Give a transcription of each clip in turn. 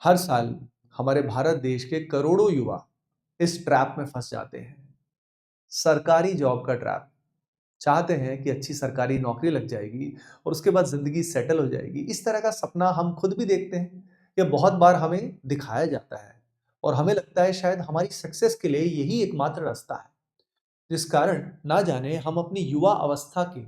हर साल हमारे भारत देश के करोड़ों युवा इस ट्रैप में फंस जाते हैं। सरकारी जॉब का ट्रैप। चाहते हैं कि अच्छी सरकारी नौकरी लग जाएगी और उसके बाद जिंदगी सेटल हो जाएगी। इस तरह का सपना हम खुद भी देखते हैं। यह बहुत बार हमें दिखाया जाता है और हमें लगता है शायद हमारी सक्सेस के लिए यही एकमात्र रास्ता है। जिस कारण ना जाने हम अपनी युवा अवस्था के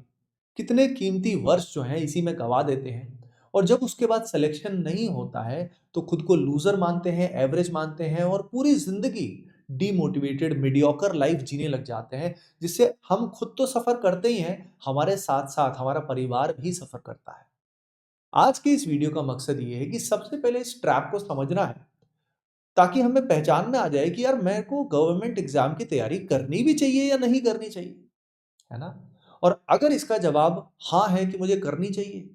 कितने कीमती वर्ष जो हैं इसी में गवा देते हैं। और जब उसके बाद सिलेक्शन नहीं होता है तो खुद को लूजर मानते हैं, एवरेज मानते हैं और पूरी जिंदगी डीमोटिवेटेड मीडियोकर लाइफ जीने लग जाते हैं, जिससे हम खुद तो सफर करते ही हैं, हमारे साथ साथ हमारा परिवार भी सफर करता है। आज के इस वीडियो का मकसद ये है कि सबसे पहले इस ट्रैप को समझना है, ताकि हमें पहचान में आ जाए कि यार मेरे को गवर्नमेंट एग्जाम की तैयारी करनी भी चाहिए या नहीं करनी चाहिए, है ना? और अगर इसका जवाब हाँ है कि मुझे करनी चाहिए,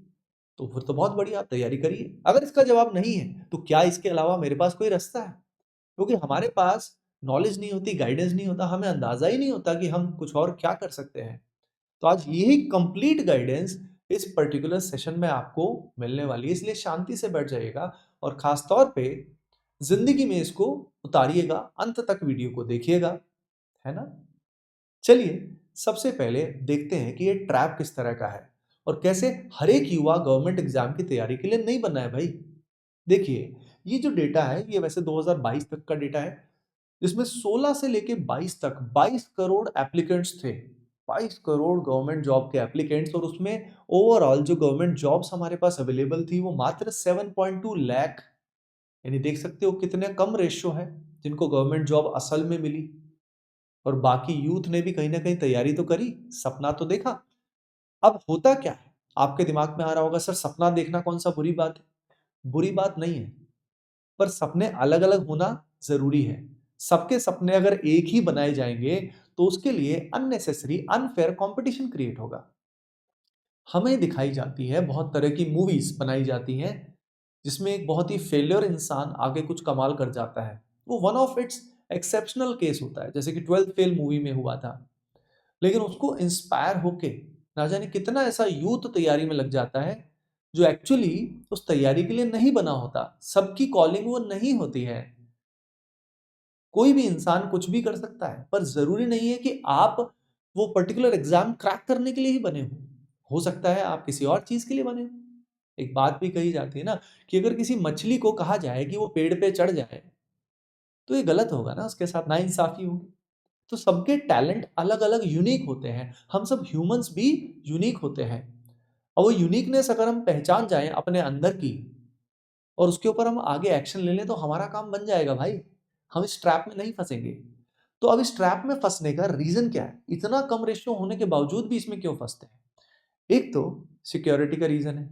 तो फिर तो बहुत बढ़िया, आप तैयारी करिए। अगर इसका जवाब नहीं है, तो क्या इसके अलावा मेरे पास कोई रास्ता है? क्योंकि हमारे पास नॉलेज नहीं होती, गाइडेंस नहीं होता, हमें अंदाजा ही नहीं होता कि हम कुछ और क्या कर सकते हैं। तो आज यही कंप्लीट गाइडेंस इस पर्टिकुलर सेशन में आपको मिलने वाली है, इसलिए शांति से बैठ जाइएगा और खास तौर पे जिंदगी में इसको उतारिएगा, अंत तक वीडियो को देखिएगा, है ना? चलिए, सबसे पहले देखते हैं कि ये ट्रैप किस तरह का है और कैसे हर एक युवा गवर्नमेंट एग्जाम की तैयारी के लिए नहीं बनना है भाई। देखिए, ये जो डेटा है ये वैसे 2022 तक का डेटा है, जिसमें 16 से लेके 22 तक 22 करोड़ एप्लीकेंट्स थे। 22 करोड़ गवर्नमेंट जॉब के एप्लीकेंट्स, और उसमें ओवरऑल जो गवर्नमेंट जॉब्स हमारे पास अवेलेबल थी वो मात्र 7.2 लाख। यानी देख सकते हो कितने कम रेशियो है जिनको गवर्नमेंट जॉब असल में मिली। और बाकी यूथ ने भी कहीं ना कहीं तैयारी तो करी, सपना तो देखा। अब होता क्या है, आपके दिमाग में आ रहा होगा, सर सपना देखना कौन सा बुरी बात है? बुरी बात नहीं है, पर सपने अलग अलग होना जरूरी है। सबके सपने अगर एक ही बनाए जाएंगे तो उसके लिए अननेसेसरी अनफेयर कंपटीशन क्रिएट होगा। हमें दिखाई जाती है बहुत तरह की मूवीज बनाई जाती हैं, जिसमें एक बहुत ही फेलियर इंसान आगे कुछ कमाल कर जाता है। वो one of its exceptional case होता है, जैसे कि 12th फेल मूवी में हुआ था। लेकिन उसको इंस्पायर होके ना जाने कितना ऐसा यूथ तैयारी में लग जाता है, जो एक्चुअली उस तैयारी के लिए नहीं बना होता। सबकी कॉलिंग वो नहीं होती है। कोई भी इंसान कुछ भी कर सकता है, पर जरूरी नहीं है कि आप वो पर्टिकुलर एग्जाम क्रैक करने के लिए ही बने हो सकता है आप किसी और चीज के लिए बने हो। एक बात भी कही जाती है ना, कि अगर किसी मछली को कहा जाए कि वो पेड़ पे चढ़ जाए, तो ये गलत होगा ना, उसके साथ नाइंसाफी होगी। तो सबके टैलेंट अलग अलग यूनिक होते हैं, हम सब ह्यूमंस भी यूनिक होते हैं। और वो यूनिकनेस अगर हम पहचान जाएं अपने अंदर की, और उसके ऊपर हम आगे एक्शन ले लें, तो हमारा काम बन जाएगा भाई। हम इस ट्रैप में नहीं फंसेंगे। तो अब इस ट्रैप में फंसने का रीजन क्या है? इतना कम रेशियो होने के बावजूद भी इसमें क्यों फंसते हैं? एक तो सिक्योरिटी का रीजन है,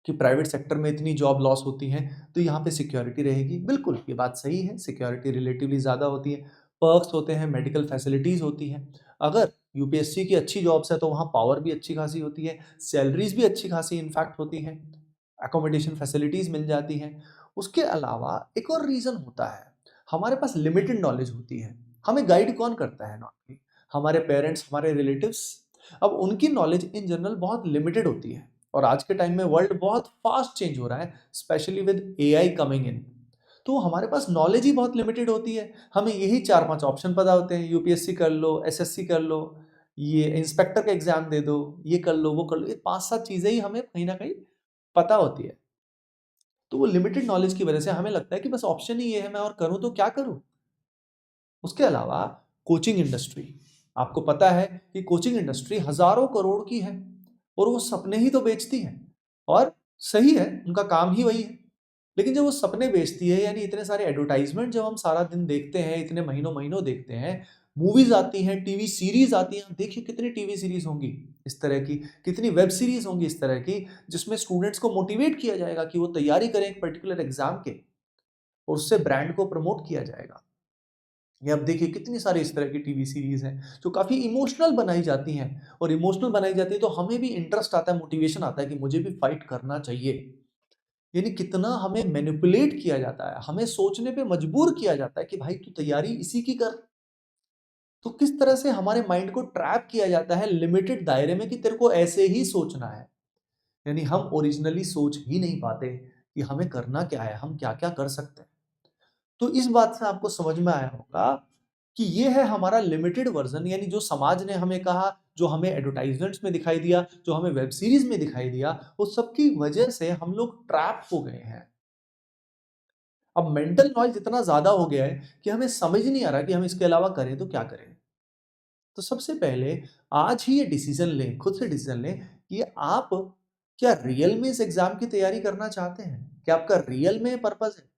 कि प्राइवेट सेक्टर में इतनी जॉब लॉस होती हैं, तो यहाँ पे सिक्योरिटी रहेगी। बिल्कुल, ये बात सही है, सिक्योरिटी रिलेटिवली ज़्यादा होती है, पर्क्स होते हैं, मेडिकल फैसिलिटीज़ होती हैं। अगर यूपीएससी की अच्छी जॉब्स है तो वहाँ पावर भी अच्छी खासी होती है, सैलरीज भी अच्छी खासी इनफैक्ट होती हैं, अकोमोडेशन फैसिलिटीज़ मिल जाती हैं। उसके अलावा एक और रीज़न होता है, हमारे पास लिमिटेड नॉलेज होती है। हमें गाइड कौन करता है नॉर्मली? हमारे पेरेंट्स, हमारे रिलेटिव्स। अब उनकी नॉलेज इन जनरल बहुत लिमिटेड होती है, और आज के टाइम में वर्ल्ड बहुत फास्ट चेंज हो रहा है, specially with AI coming in. तो हमारे पास नॉलेज ही बहुत लिमिटेड होती है। हमें यही 4-5 ऑप्शन पता होते हैं, यूपीएससी कर लो, एसएससी कर लो, ये इंस्पेक्टर का एग्जाम दे दो, ये कर लो, वो कर लो। ये 5-7 चीजें ही हमें कहीं ना कहीं पता होती है। तो वो लिमिटेड नॉलेज की वजह से हमें लगता है कि बस ऑप्शन ही ये है, मैं और करूं तो क्या करूं। उसके अलावा कोचिंग इंडस्ट्री, आपको पता है कि कोचिंग इंडस्ट्री हजारों करोड़ की है, और वो सपने ही तो बेचती है। और सही है, उनका काम ही वही है। लेकिन जब वो सपने बेचती है, यानी इतने सारे एडवर्टाइजमेंट जब हम सारा दिन देखते हैं, इतने महीनों महीनों देखते हैं, मूवीज आती हैं, टीवी सीरीज आती हैं, देखिए कितनी टीवी सीरीज होंगी इस तरह की, कितनी वेब सीरीज होंगी इस तरह की, जिसमें स्टूडेंट्स को मोटिवेट किया जाएगा कि वो तैयारी करें एक पर्टिकुलर एग्जाम के, और उससे ब्रांड को प्रमोट किया जाएगा। ये आप देखिए कितनी सारी इस तरह की टीवी सीरीज हैं जो काफ़ी इमोशनल बनाई जाती हैं, और इमोशनल बनाई जाती है तो हमें भी इंटरेस्ट आता है, मोटिवेशन आता है कि मुझे भी फाइट करना चाहिए। यानी कितना हमें मैनिपुलेट किया जाता है, हमें सोचने पे मजबूर किया जाता है कि भाई तू तैयारी इसी की कर। तो किस तरह से हमारे माइंड को ट्रैप किया जाता है लिमिटेड दायरे में, कि तेरे को ऐसे ही सोचना है। यानी हम ओरिजिनली सोच ही नहीं पाते कि हमें करना क्या है, हम क्या-क्या कर सकते हैं। तो इस बात से आपको समझ में आया होगा कि ये है हमारा लिमिटेड वर्ज़न, यानी जो समाज ने हमें कहा, जो हमें एडवर्टाइज़मेंट्स में दिखाई दिया, जो हमें वेब सीरीज़ में दिखाई दिया, वो सब की वजह से हम लोग ट्रैप हो गए हैं। अब मेंटल नॉइज़ इतना ज़्यादा हो गया है कि हमें समझ नहीं आ रहा कि हम इसके अलावा करें तो क्या करें? तो सबसे पहले आज ही ये डिसीज़न लें, खुद से डिसीज़न लें कि आप क्या रियल में इस एग्ज़ाम की तैयारी करना चाहते हैं? क्या आपका रियल में पर्पज़ है?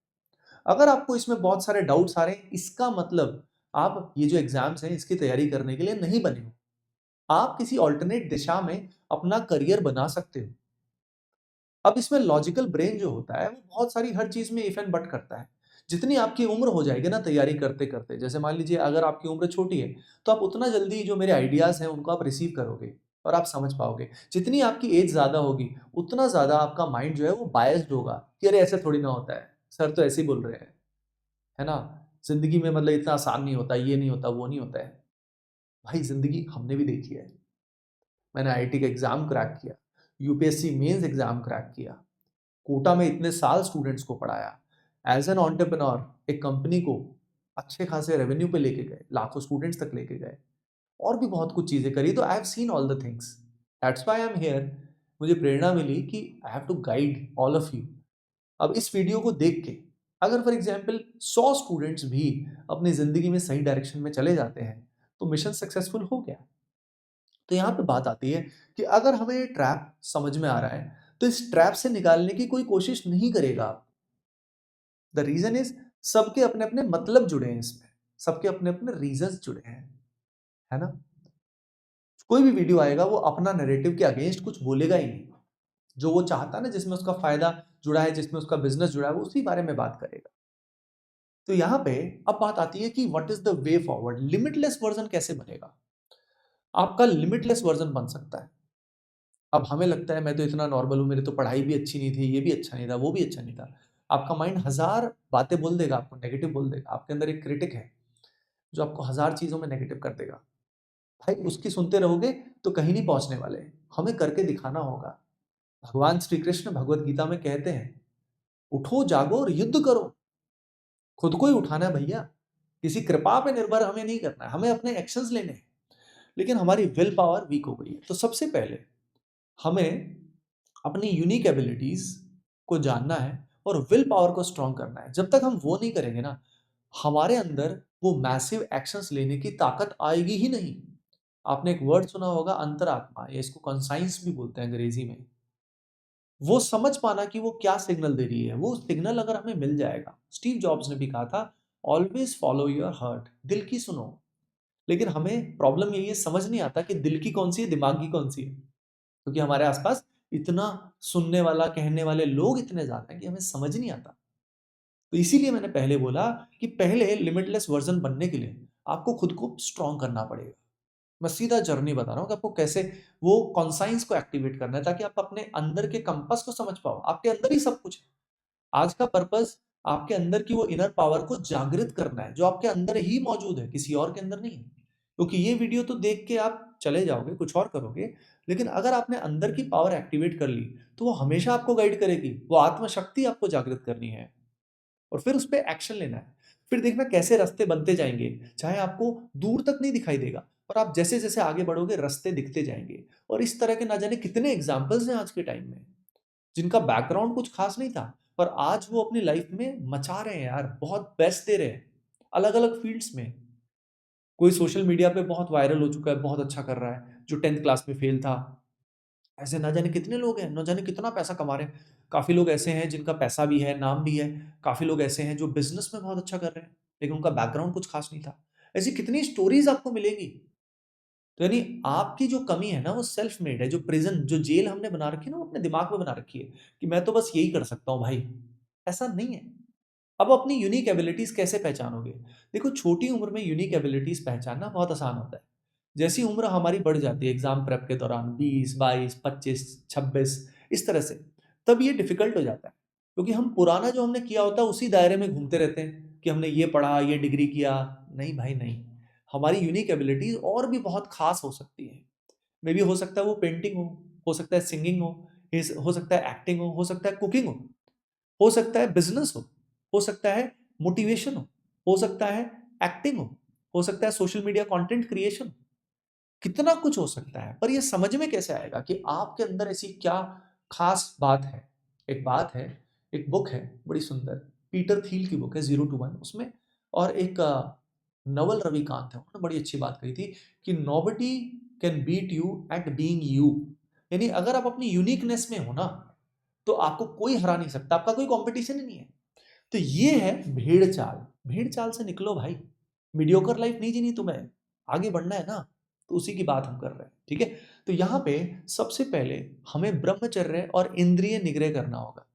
अगर आपको इसमें बहुत सारे डाउट्स आ रहे हैं, इसका मतलब आप ये जो एग्ज़ाम्स हैं, इसकी तैयारी करने के लिए नहीं बने हो। आप किसी अल्टरनेट दिशा में अपना करियर बना सकते हो। अब इसमें लॉजिकल ब्रेन जो होता है, वो बहुत सारी हर चीज़ में इफ एंड बट करता है। जितनी आपकी उम्र हो जाएगी ना तैयारी करते-करते, जैसे मान लीजिए अगर आपकी उम्र छोटी है, तो आप उतना जल्दी जो मेरे आइडियाज़ हैं, उनको आप रिसीव करोगे और आप समझ पाओगे। जितनी आपकी एज ज़्यादा होगी, उतना ज़्यादा आपका माइंड जो है वो बायस्ड होगा कि अरे ऐसे थोड़ी ना होता है, सर तो ऐसे ही बोल रहे हैं, है ना? ज़िंदगी में मतलब इतना आसान नहीं होता, ये नहीं होता, वो नहीं होता है। भाई ज़िंदगी हमने भी देखी है। मैंने आईआईटी का एग्ज़ाम क्रैक किया, यूपीएससी मेंस एग्ज़ाम क्रैक किया। कोटा में इतने साल स्टूडेंट्स को पढ़ाया। एज़ एन एंटरप्रेन्योर एक कंपनी को अच्छे खासे रेवेन्यू पे लेके गए, लाखों स्टूडेंट्स तक लेके गए और भी बहुत कुछ चीज़ें करी, तो I have seen all the things. That's why I am here. मुझे प्रेरणा मिली कि I have to guide all of you. अब इस वीडियो को देख के अगर फॉर एग्जांपल 100 स्टूडेंट्स भी अपनी ज़िंदगी में सही डायरेक्शन में चले जाते हैं, तो मिशन सक्सेसफुल हो गया। तो यहाँ पे बात आती है कि अगर हमें ये ट्रैप समझ में आ रहा है, तो इस ट्रैप से निकालने की कोई कोशिश नहीं करेगा आप। द रीज़न इज़ सबके अपने-अपने मतलब जुड़े हैं इसमें, सबके अपने-अपने रीज़न्स जुड़े हैं, है ना? कोई भी वीडियो आएगा वो अपना नैरेटिव के अगेंस्ट कुछ बोलेगा ही नहीं। जो वो चाहता है ना जिसमें उसका फ़ायदा जुड़ा है, जिसमें उसका बिज़नेस जुड़ा है, वो उसी बारे में बात करेगा। तो यहाँ पे अब बात आती है कि what is the way forward? Limitless version कैसे बनेगा? आपका लिमिटलेस वर्ज़न बन सकता है। अब हमें लगता है मैं तो इतना नॉर्मल हूँ, मेरी तो पढ़ाई भी अच्छी नहीं थी, ये भी अच्छा नहीं था, वो भी अच्छा नहीं था। आपका माइंड हज़ार बातें बोल देगा, आपको नेगेटिव बोल देगा। आपके अंदर एक क्रिटिक है, जो आपको हज़ार चीज़ों में नेगेटिव कर देगा। भाई उसकी सुनते रहोगे तो कहीं नहीं पहुँचने वाले। हमें करके दिखाना होगा। भगवान श्री कृष्ण भगवद गीता में कहते हैं, "उठो, जागो और युद्ध करो।" खुद को ही उठाना है भैया। किसी कृपा पे निर्भर हमें नहीं करना है, हमें अपने एक्शंस लेने हैं। लेकिन हमारी विल पावर वीक हो गई है। तो सबसे पहले हमें अपनी यूनिक एबिलिटीज़ को जानना है और विल पावर को स्ट्रॉन्ग करना है। जब तक हम वो नहीं करेंगे ना, हमारे अंदर वो मैसिव एक्शंस लेने की ताकत आएगी ही नहीं। आपने एक वर्ड सुना होगा अंतरात्मा, या इसको कॉन्साइंस भी बोलते हैं अंग्रेजी में। वो समझ पाना कि वो क्या सिग्नल दे रही है, वो सिग्नल अगर हमें मिल जाएगा, स्टीव जॉब्स ने भी कहा था, ऑलवेज फॉलो योर हार्ट, दिल की सुनो। लेकिन हमें प्रॉब्लम यही है, समझ नहीं आता कि दिल की कौन सी है, दिमाग की कौन सी है, क्योंकि हमारे आसपास इतना सुनने वाला, कहने वाले लोग इतने ज़्यादा हैं कि हमें समझ नहीं आता। तो इसीलिए मैंने पहले बोला कि पहले लिमिटलेस वर्ज़न बनने के लिए आपको खुद को स्ट्रॉन्ग करना पड़ेगा। मैं सीधा जर्नी बता रहा हूँ कि आपको कैसे वो कॉन्साइंस को एक्टिवेट करना है, ताकि आप अपने अंदर के कंपास को समझ पाओ। आपके अंदर ही सब कुछ है। आज का पर्पस आपके अंदर की वो इनर पावर को जागृत करना है, जो आपके अंदर ही मौजूद है, किसी और के अंदर नहीं है। क्योंकि ये वीडियो तो देख के आप चले जाओगे, कुछ और करोगे, लेकिन अगर आपने अंदर की पावर एक्टिवेट कर ली, तो वो हमेशा आपको गाइड करेगी। वो आत्मशक्ति आपको जागृत करनी है और फिर उस पे एक्शन लेना है। फिर देखना कैसे रास्ते बनते जाएँगे, चाहे आपको दूर तक नहीं दिखाई देगा, पर आप जैसे-जैसे आगे बढ़ोगे रास्ते दिखते जाएँगे। और इस तरह के ना जाने कितने एग्ज़ाम्पल्स हैं आज के टाइम में। जिनका बैकग्राउंड कुछ खास नहीं था, पर आज वो अपनी लाइफ में मचा रहे हैं यार, बहुत बेस्ट दे रहे हैं, अलग-अलग फ़ील्ड्स में। कोई सोशल मीडिया पे बहुत वायरल हो चुका है, बहुत अच्छा कर रहा है, जो 10th क्लास में फेल था। ऐसे ना जाने कितने लोग हैं, ना जाने कितना पैसा कमा रहे हैं। काफ़ी लोग ऐसे हैं जिनका पैसा भी है, नाम भी है। काफ़ी लोग ऐसे हैं जो बिज़नेस में बहुत अच्छा कर रहे हैं, लेकिन उनका बैकग्राउंड कुछ खास नहीं था। ऐसी कितनी स्टोरीज़ आपको मिलेंगी। तो यानी आपकी जो कमी है ना वो सेल्फ मेड है, जो प्रिज़न जो जेल हमने बना रखी है ना वो अपने दिमाग में बना रखी है, कि मैं तो बस यही कर सकता हूँ भाई, ऐसा नहीं है। अब अपनी यूनिक एबिलिटीज़ कैसे पहचानोगे? देखो छोटी उम्र में यूनिक एबिलिटीज़ पहचानना बहुत आसान होता है। जैसी उम्र हमारी बढ़ जाती है एग्ज़ाम प्रेप के दौरान 20, 22, 25, 26 इस तरह से, तब ये डिफ़िकल्ट हो जाता है। क्योंकि हम पुराना जो हमने किया होता है उसी दायरे में घूमते रहते हैं कि हमने ये पढ़ा, ये डिग्री किया। नहीं भाई नहीं, हमारी यूनिक एबिलिटीज़ और भी बहुत ख़ास हो सकती हैं। मेबी हो सकता है वो पेंटिंग हो सकता है सिंगिंग हो सकता है एक्टिंग हो सकता है कुकिंग हो। हो सकता है बिजनेस हो सकता है मोटिवेशन हो सकता है एक्टिंग हो सकता है सोशल मीडिया कंटेंट क्रिएशन, कितना कुछ हो सकता है। पर ये समझ में कैसे आएगा कि आपके अंदर ऐसी क्या खास बात है। एक बात है, एक बुक है बड़ी सुंदर, पीटर थील की बुक है 0 to 1 उसमें, और एक नवल रविकांत है, उन्होंने बड़ी अच्छी बात कही थी कि nobody can beat you at being you. यानी अगर आप अपनी यूनिकनेस में हो ना, तो आपको कोई हरा नहीं सकता, आपका कोई कंपटीशन ही नहीं है। तो ये है भेड़ चाल। भेड़ चाल से निकलो भाई, मीडियोकर लाइफ नहीं जीनी तुम्हें, आगे बढ़ना है ना। तो उसी की बात हम कर रहे हैं, ठीक है। तो यहाँ पे सबसे पहले हमें ब्रह्मचर्य और इंद्रिय निग्रह करना होगा।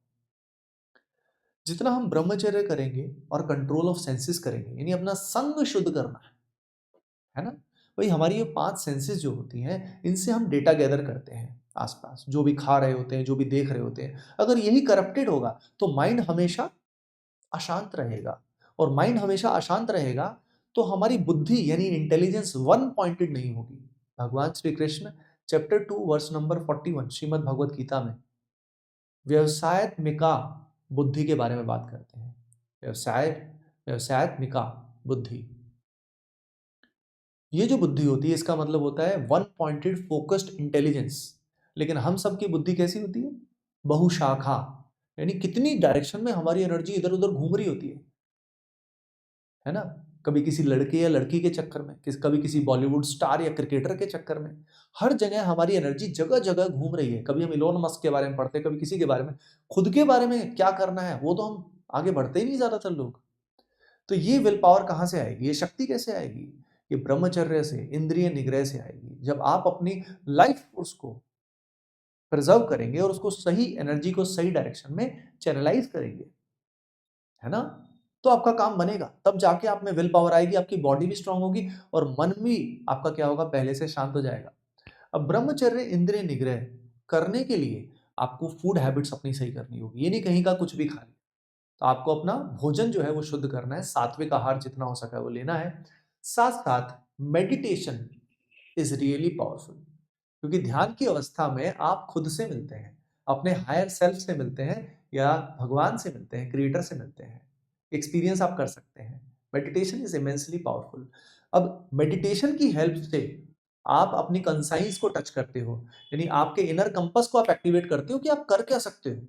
जितना हम ब्रह्मचर्य करेंगे और कंट्रोल ऑफ सेंसेस करेंगे, यानी अपना संग शुद्ध करना है ना। भाई हमारी ये 5 सेंसेस जो होती हैं, इनसे हम डेटा गैदर करते हैं आसपास, जो भी खा रहे होते हैं, जो भी देख रहे होते हैं। अगर यही करप्टेड होगा तो माइंड हमेशा अशांत रहेगा, और माइंड हमेशा अशांत रहेगा तो हमारी बुद्धि यानी इंटेलिजेंस वन पॉइंटेड नहीं होगी। भगवान Shri Krishna chapter 2 verse number 41 Shrimad Bhagavad Gita में व्यवसायत्मिका बुद्धि के बारे में बात करते हैं। व्यवसायत्मिका बुद्धि, ये जो बुद्धि होती है इसका मतलब होता है वन पॉइंटेड फोकस्ड इंटेलिजेंस। लेकिन हम सबकी बुद्धि कैसी होती है? बहुशाखा, यानी कितनी डायरेक्शन में हमारी एनर्जी इधर उधर घूम रही होती है ना। कभी किसी लड़के या लड़की के चक्कर में, कभी किसी बॉलीवुड स्टार या क्रिकेटर के चक्कर में, हर जगह हमारी एनर्जी जगह जगह घूम रही है। कभी हम इलोन मस्क के बारे में पढ़ते हैं, कभी किसी के बारे में, खुद के बारे में क्या करना है वो तो हम आगे बढ़ते ही नहीं ज्यादातर लोग। तो ये विल पावर कहाँ से आएगी, ये शक्ति कैसे आएगी? ये ब्रह्मचर्य से, इंद्रिय निग्रह से आएगी। जब आप अपनी लाइफ फोर्स को प्रिजर्व करेंगे और उसको सही एनर्जी को सही डायरेक्शन में चैनलाइज करेंगे, है ना, तो आपका काम बनेगा। तब जाके आप में विल पावर आएगी, आपकी बॉडी भी स्ट्रांग होगी और मन भी आपका क्या होगा, पहले से शांत हो जाएगा। अब ब्रह्मचर्य इंद्रिय निग्रह करने के लिए आपको फूड हैबिट्स अपनी सही करनी होगी। ये नहीं कहीं का कुछ भी खा लिया। तो आपको अपना भोजन जो है वो शुद्ध करना है, सात्विक आहार जितना हो सका वो लेना है। साथ साथ मेडिटेशन इज रियली पावरफुल, क्योंकि ध्यान की अवस्था में आप खुद से मिलते हैं, अपने हायर सेल्फ से मिलते हैं, या भगवान से मिलते हैं, क्रिएटर से मिलते हैं। एक्सपीरियंस आप कर सकते हैं। Meditation is immensely powerful. अब मेडिटेशन की हेल्प से आप अपनी कंसाइंस को टच करते हो, यानी आपके इनर कंपस को आप एक्टिवेट करते हो कि आप कर क्या सकते हो,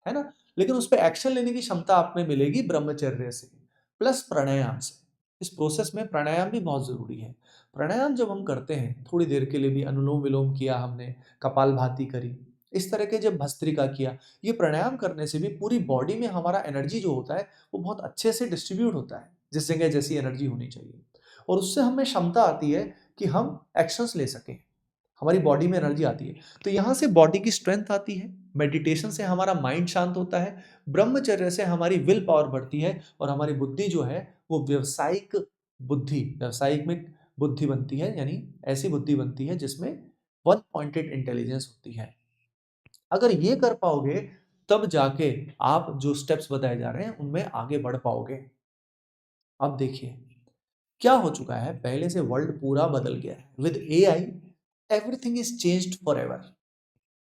है ना। लेकिन उस पर एक्शन लेने की क्षमता आप में मिलेगी ब्रह्मचर्य से, प्लस प्राणायाम से। इस प्रोसेस में प्राणायाम भी बहुत जरूरी है। प्राणायाम जब हम करते हैं, थोड़ी देर के लिए भी अनुलोम विलोम किया हमने, कपालभाति करी, इस तरह के जब भस्त्रिका किया, ये प्राणायाम करने से भी पूरी बॉडी में हमारा एनर्जी जो होता है वो बहुत अच्छे से डिस्ट्रीब्यूट होता है, जिस जगह जैसी एनर्जी होनी चाहिए। और उससे हमें क्षमता आती है कि हम एक्शंस ले सकें, हमारी बॉडी में एनर्जी आती है। तो यहाँ से बॉडी की स्ट्रेंथ आती है, मेडिटेशन से हमारा माइंड शांत होता है, ब्रह्मचर्य से हमारी विल पावर बढ़ती है, और हमारी बुद्धि जो है वो व्यावसायिक बुद्धि, व्यावसायिक में बुद्धि बनती है, यानी ऐसी बुद्धि बनती है जिसमें वन पॉइंटेड इंटेलिजेंस होती है। अगर ये कर पाओगे तब जाके आप जो स्टेप्स बताए जा रहे हैं उनमें आगे बढ़ पाओगे। अब देखिए क्या हो चुका है, पहले से वर्ल्ड पूरा बदल गया है। With AI everything is changed forever.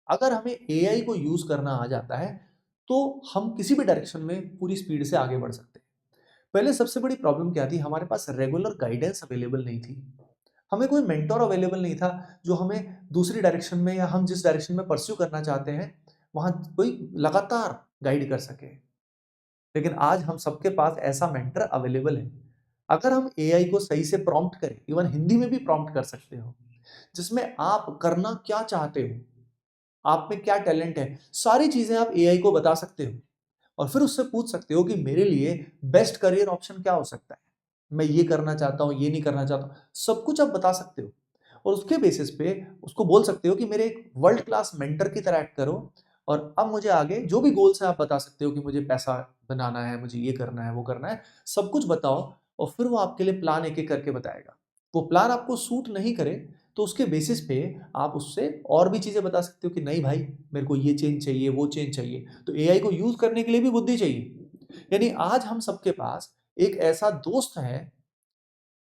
अगर हमें एआई को यूज करना आ जाता है तो हम किसी भी डायरेक्शन में पूरी स्पीड से आगे बढ़ सकते हैं। पहले सबसे बड़ी प्रॉब्लम क्या थी, हमारे पास रेगुलर गाइडेंस अवेलेबल नहीं थी, हमें कोई मेंटोर अवेलेबल नहीं था जो हमें दूसरी डायरेक्शन में, या हम जिस डायरेक्शन में परस्यू करना चाहते हैं वहां कोई लगातार गाइड कर सके। लेकिन आज हम सबके पास ऐसा मेंटर अवेलेबल है। अगर हम एआई को सही से प्रॉम्प्ट करें, इवन हिंदी में भी प्रॉम्प्ट कर सकते हो, जिसमें आप करना क्या चाहते हो, आप में क्या टैलेंट है, सारी चीजें आप एआई को बता सकते हो। और फिर उससे पूछ सकते हो कि मेरे लिए बेस्ट करियर ऑप्शन क्या हो सकता है, मैं ये करना चाहता हूँ, ये नहीं करना चाहता हूँ, सब कुछ आप बता सकते हो। और उसके बेसिस पे उसको बोल सकते हो कि मेरे एक वर्ल्ड क्लास मेंटर की तरह एक्ट करो, और अब मुझे आगे जो भी गोल्स है आप बता सकते हो कि मुझे पैसा बनाना है, मुझे ये करना है, वो करना है, सब कुछ बताओ। और फिर वो आपके लिए प्लान एक एक करके बताएगा। वो प्लान आपको सूट नहीं करे तो उसके बेसिस पे आप उससे और भी चीजें बता सकते हो कि नहीं भाई मेरे को ये चेंज चाहिए, वो चेंज चाहिए। तो एआई को यूज करने के लिए भी बुद्धि चाहिए। यानी आज हम सबके पास एक ऐसा दोस्त है,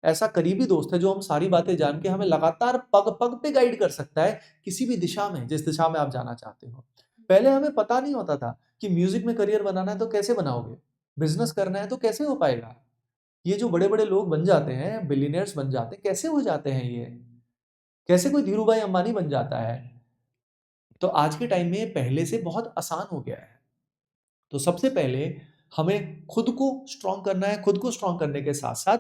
ऐसा करीबी दोस्त है जो हम सारी बातें जान के हमें लगातार पग पग पे गाइड कर सकता है किसी भी दिशा में, जिस दिशा में आप जाना चाहते हो। पहले हमें पता नहीं होता था कि म्यूजिक में करियर बनाना है तो कैसे बनाओगे, बिजनेस करना है तो कैसे हो पाएगा। ये जो बड़े-बड़े लोग बन जाते हैं, बिलियनियर्स बन जाते हैं, कैसे हो जाते हैं ये? कैसे कोई धीरूभाई अंबानी बन जाता है? तो आज के टाइम में पहले से बहुत आसान हो गया है। तो सबसे पहले हमें खुद को स्ट्रॉन्ग करना है, खुद को स्ट्रॉन्ग करने के साथ-साथ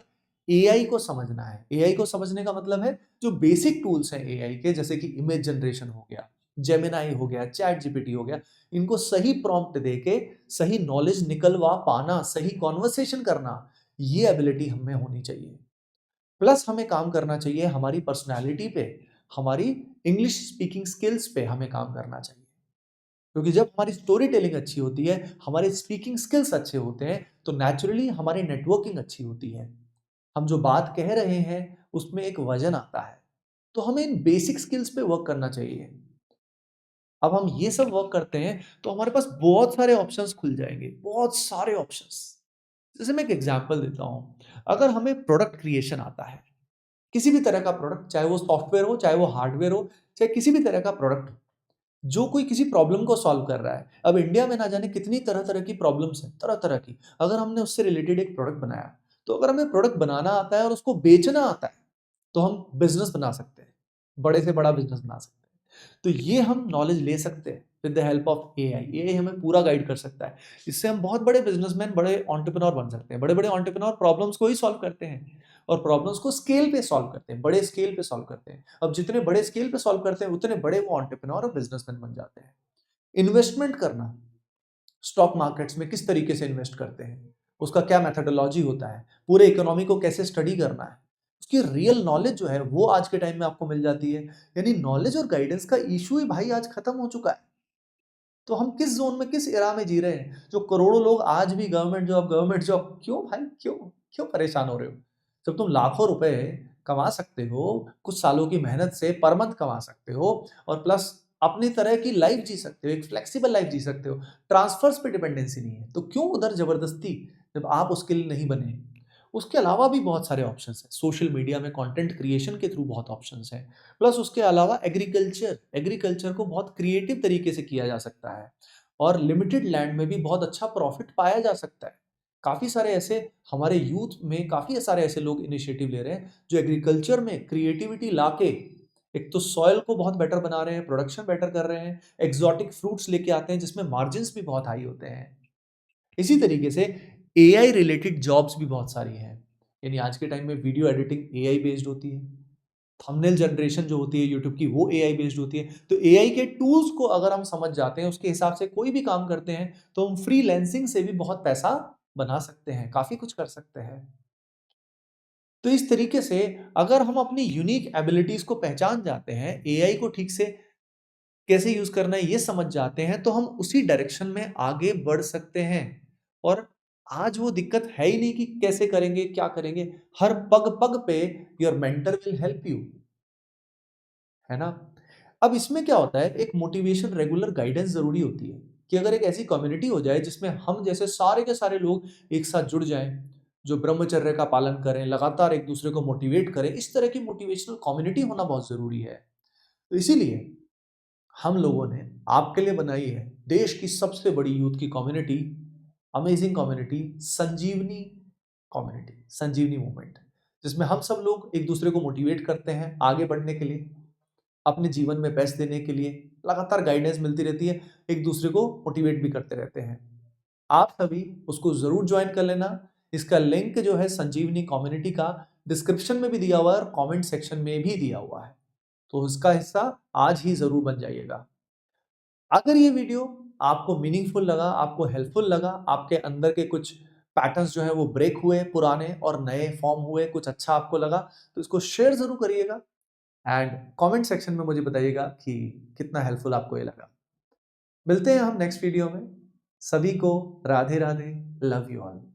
एआई को समझना है। एआई को समझने का मतलब है जो बेसिक टूल्स हैं एआई के, जैसे कि इमेज जनरेशन हो गया, जेमिनी हो गया, चैट जीपीटी हो गया, इनको सही प्रॉम्प्ट देके सही नॉलेज निकलवा पाना, सही कन्वर्सेशन करना, ये एबिलिटी हम में होनी चाहिए। प्लस हमें काम करना चाहिए हमारी पर्सनैलिटी पे, हमारी इंग्लिश स्पीकिंग स्किल्स पे हमें काम करना चाहिए। क्योंकि जब हमारी स्टोरी टेलिंग अच्छी होती है, हमारे स्पीकिंग स्किल्स अच्छे होते हैं, तो नेचुरली हमारी नेटवर्किंग अच्छी होती है। हम जो बात कह रहे हैं, उसमें एक वजन आता है। तो हमें इन बेसिक स्किल्स पे वर्क करना चाहिए। अब हम ये सब वर्क करते हैं, तो हमारे पास बहुत सारे ऑप्शंस खुल जाएँगे, बहुत सारे ऑप्शंस। जैसे मैं एक एग्ज़ाम्पल देता हूँ, अगर हमें प्रोडक्ट क्रिएशन आता है, किसी भी तरह का प्रोडक्ट, चाहे वो सॉफ्टवेयर हो, चाहे वो हार्डवेयर हो, चाहे किसी भी तरह का प्रोडक्ट हो, जो कोई किसी प्रॉब्लम को सॉल्व कर रहा है। अब इंडिया में ना जाने कितनी तरह-तरह की प्रॉब्लम्स हैं, तरह-तरह की। अगर हमने उससे रिलेटेड एक प्रोडक्ट बनाया, तो अगर हमें प्रोडक्ट बनाना आता है और उसको बेचना आता है, तो हम बिज़नेस बना सकते हैं। बड़े से बड़ा बिज़नेस बना सकते हैं। तो ये हम नॉलेज ले सकते हैं with the help of AI. AI हमें पूरा गाइड कर सकता है। इससे हम बहुत बड़े बिज़नेसमैन, बड़े एंटरप्रेन्योर बन सकते हैं। बड़े-बड़े एंटरप्रेन्योर प्रॉब्लम्स को ही सॉल्व करते हैं और प्रॉब्लम्स को स्केल पे सॉल्व करते हैं, बड़े स्केल पे सॉल्व करते हैं। अब जितने बड़े स्केल पे सॉल्व करते हैं, उतने बड़े वो एंटरप्रेन्योर और बिज़नेसमैन बन जाते हैं। इन्वेस्टमेंट करना, स्टॉक मार्केट्स में किस तरीके से इन्वेस्ट करते हैं, उसका क्या मेथोडोलॉजी होता है, पूरे इकोनॉमी को कैसे स्टडी करना है, उसकी रियल नॉलेज जो है वो आज के टाइम में आपको मिल जाती है। यानी नॉलेज और गाइडेंस का इशू ही भाई आज खत्म हो चुका है। तो हम किस ज़ोन में, किस एरा में जी रहे हैं, जो करोड़ों लोग आज भी गवर्नमेंट जॉब, क्यों भाई, क्यों? क्यों परेशान हो रहे हो? जब तुम लाखों रुपए कमा सकते हो, कुछ सालों की मेहनत से पर मंथ कमा सकते हो और प्लस अपनी तरह की लाइफ जी सकते हो, एक फ्लेक्सिबल लाइफ जी सकते हो, ट्रांसफर्स पे डिपेंडेंसी नहीं है, तो क्यों उधर जबरदस्ती, जब आप उसके लिए नहीं बने? उसके अलावा भी बहुत सारे ऑप्शंस हैं। सोशल मीडिया में कंटेंट क्रिएशन के थ्रू बहुत ऑप्शंस हैं। प्लस उसके अलावा एग्रीकल्चर, एग्रीकल्चर को बहुत क्रिएटिव तरीके से किया जा सकता है और लिमिटेड लैंड में भी बहुत अच्छा प्रॉफिट पाया जा सकता है। काफ़ी सारे ऐसे हमारे यूथ में काफ़ी सारे ऐसे लोग इनिशिएटिव ले रहे हैं जो एग्रीकल्चर में क्रिएटिविटी लाके एक तो सॉइल को बहुत बेटर बना रहे हैं, प्रोडक्शन बेटर कर रहे हैं, एक्सोटिक फ्रूट्स लेके आते हैं जिसमें मार्जिन्स भी बहुत हाई होते हैं। इसी तरीके से एआई रिलेटेड जॉब्स भी बहुत सारी हैं। यानी आज के टाइम में वीडियो एडिटिंग एआई बेस्ड होती है। थंबनेल जनरेशन जो होती है यूट्यूब की, वो एआई बेस्ड होती है। तो एआई के टूल्स को अगर हम समझ जाते हैं, उसके हिसाब से कोई भी काम करते हैं, तो हम फ्रीलांसिंग से भी बहुत पैसा बना सकते हैं, काफ़ी कुछ कर सकते हैं। तो इस तरीके से अगर हम अपनी यूनिक एबिलिटीज़ को पहचान जाते हैं, एआई को ठीक से कैसे यूज़ करना है ये समझ जाते हैं, तो हम उसी डायरेक्शन में आगे बढ़ सकते हैं। और आज वो दिक्कत है ही नहीं कि कैसे करेंगे, क्या करेंगे? हर पग-पग पे your mentor will help you, है ना? अब इसमें क्या होता है, एक मोटिवेशन, रेगुलर गाइडेंस ज़रूरी होती है कि अगर एक ऐसी कम्युनिटी हो जाए जिसमें हम जैसे सारे के सारे लोग एक साथ जुड़ जाएँ, जो ब्रह्मचर्य का पालन करें, लगातार एक-दूसरे को मोटिवेट करें, इस तरह की मोटिवेशनल कम्युनिटी होना बहुत ज़रूरी है। तो इसीलिए हम लोगों ने आपके लिए बनाई है देश की सबसे बड़ी यूथ की कम्युनिटी, अमेजिंग कम्युनिटी, संजीवनी कम्युनिटी, संजीवनी मूवमेंट, जिसमें हम सब लोग एक दूसरे को मोटिवेट करते हैं आगे बढ़ने के लिए, अपने जीवन में बेस्ट देने के लिए। लगातार गाइडेंस मिलती रहती है, एक दूसरे को मोटिवेट भी करते रहते हैं। आप सभी उसको जरूर ज्वाइन कर लेना। इसका लिंक जो है संजीवनी कम्युनिटी का, डिस्क्रिप्शन में भी दिया हुआ है और कमेंट सेक्शन में भी दिया हुआ है, तो इसका हिस्सा आज ही ज़रूर बन जाइएगा। अगर ये वीडियो आपको मीनिंगफुल लगा, आपको हेल्पफुल लगा, आपके अंदर के कुछ पैटर्न्स जो हैं वो ब्रेक हुए, पुराने और नए फॉर्म हुए, कुछ अच्छा आपको लगा, तो इसको शेयर ज़रूर करिएगा एंड कमेंट सेक्शन में मुझे बताइएगा कि कितना हेल्पफुल आपको ये लगा। मिलते हैं हम नेक्स्ट वीडियो में। सभी को राधे-राधे, लव यू ऑल।